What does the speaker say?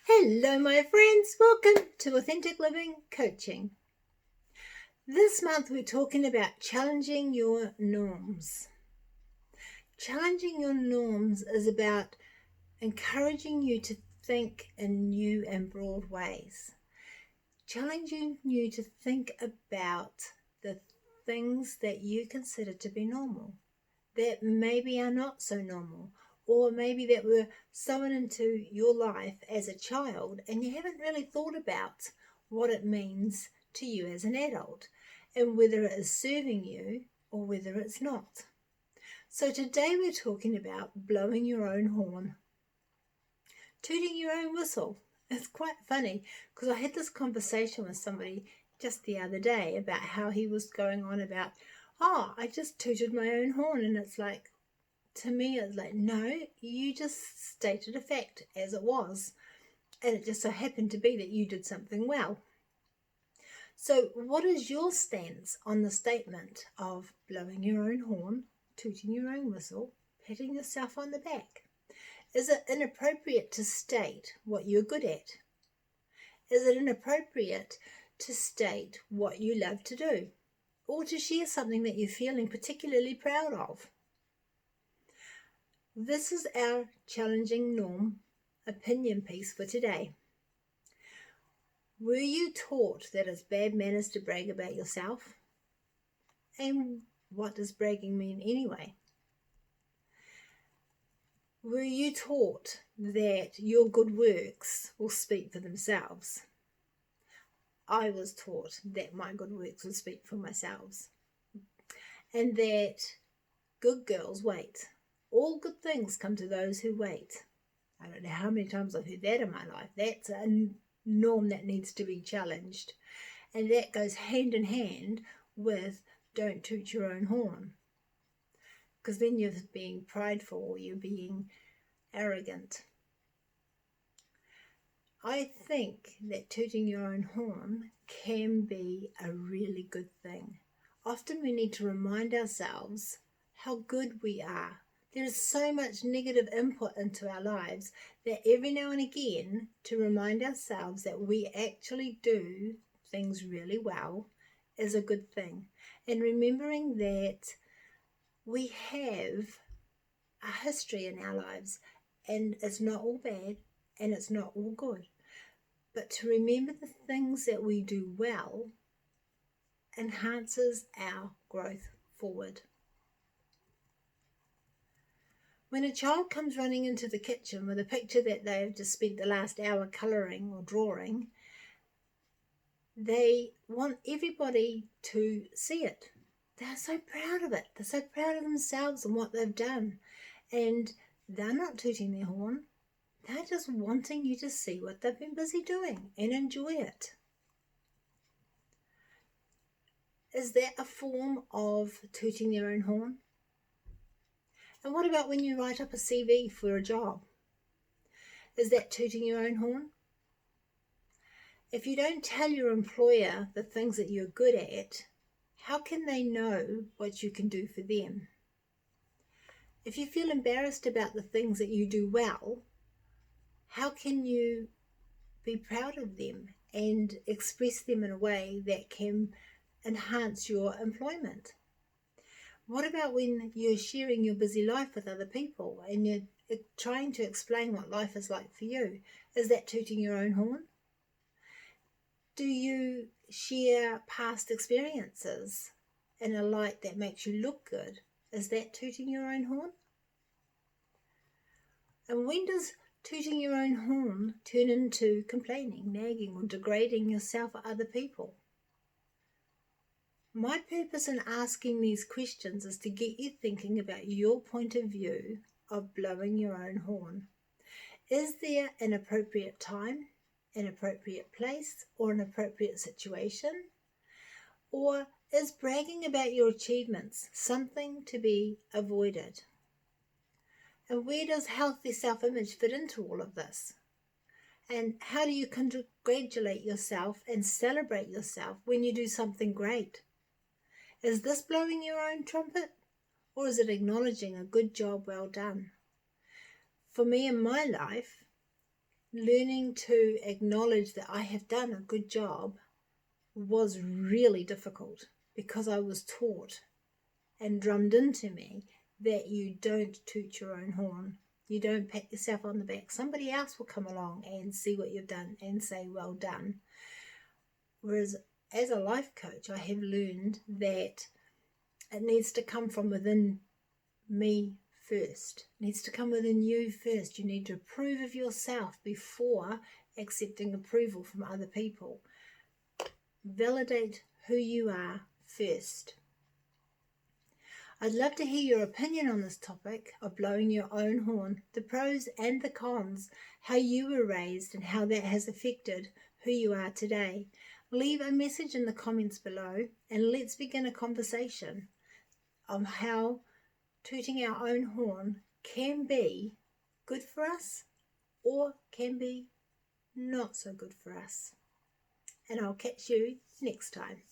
Hello, my friends. Welcome to Authentic Living Coaching. This month, we're talking about challenging your norms. Challenging your norms is about encouraging you to think in new and broad ways. Challenging you to think about the things that you consider to be normal, that maybe are not so normal, or maybe that were sown into your life as a child and you haven't really thought about what it means to you as an adult and whether it is serving you or whether it's not. So today we're talking about blowing your own horn, tooting your own whistle. It's quite funny because I had this conversation with somebody just the other day about how he was going on about, I just tooted my own horn, and it's like, to me, it's like, no, you just stated a fact as it was. And it just so happened to be that you did something well. So what is your stance on the statement of blowing your own horn, tooting your own whistle, patting yourself on the back? Is it inappropriate to state what you're good at? Is it inappropriate to state what you love to do? Or to share something that you're feeling particularly proud of? This is our challenging norm opinion piece for today. Were you taught that it's bad manners to brag about yourself? And what does bragging mean anyway? Were you taught that your good works will speak for themselves? I was taught that my good works would speak for themselves, and that good girls wait. All good things come to those who wait. I don't know how many times I've heard that in my life. That's a norm that needs to be challenged. And that goes hand in hand with don't toot your own horn. Because then you're being prideful or you're being arrogant. I think that tooting your own horn can be a really good thing. Often we need to remind ourselves how good we are. There is so much negative input into our lives that every now and again, to remind ourselves that we actually do things really well is a good thing. And remembering that we have a history in our lives, and it's not all bad and it's not all good. But to remember the things that we do well enhances our growth forward. When a child comes running into the kitchen with a picture that they've just spent the last hour colouring or drawing, they want everybody to see it. They're so proud of it. They're so proud of themselves and what they've done. And they're not tooting their horn. They're just wanting you to see what they've been busy doing and enjoy it. Is that a form of tooting their own horn? And what about when you write up a CV for a job? Is that tooting your own horn? If you don't tell your employer the things that you're good at, how can they know what you can do for them? If you feel embarrassed about the things that you do well, how can you be proud of them and express them in a way that can enhance your employment? What about when you're sharing your busy life with other people and you're trying to explain what life is like for you? Is that tooting your own horn? Do you share past experiences in a light that makes you look good? Is that tooting your own horn? And when does tooting your own horn turn into complaining, nagging, or degrading yourself or other people? My purpose in asking these questions is to get you thinking about your point of view of blowing your own horn. Is there an appropriate time, an appropriate place, or an appropriate situation? Or is bragging about your achievements something to be avoided? And where does healthy self-image fit into all of this? And how do you congratulate yourself and celebrate yourself when you do something great? Is this blowing your own trumpet, or is it acknowledging a good job well done? For me in my life, learning to acknowledge that I have done a good job was really difficult, because I was taught and drummed into me that you don't toot your own horn. You don't pat yourself on the back. Somebody else will come along and see what you've done and say, well done. Whereas as a life coach, I have learned that it needs to come from within me first. It needs to come within you first. You need to approve of yourself before accepting approval from other people. Validate who you are first. I'd love to hear your opinion on this topic of blowing your own horn, the pros and the cons, how you were raised and how that has affected who you are today. Leave a message in the comments below and let's begin a conversation on how tooting our own horn can be good for us or can be not so good for us. And I'll catch you next time.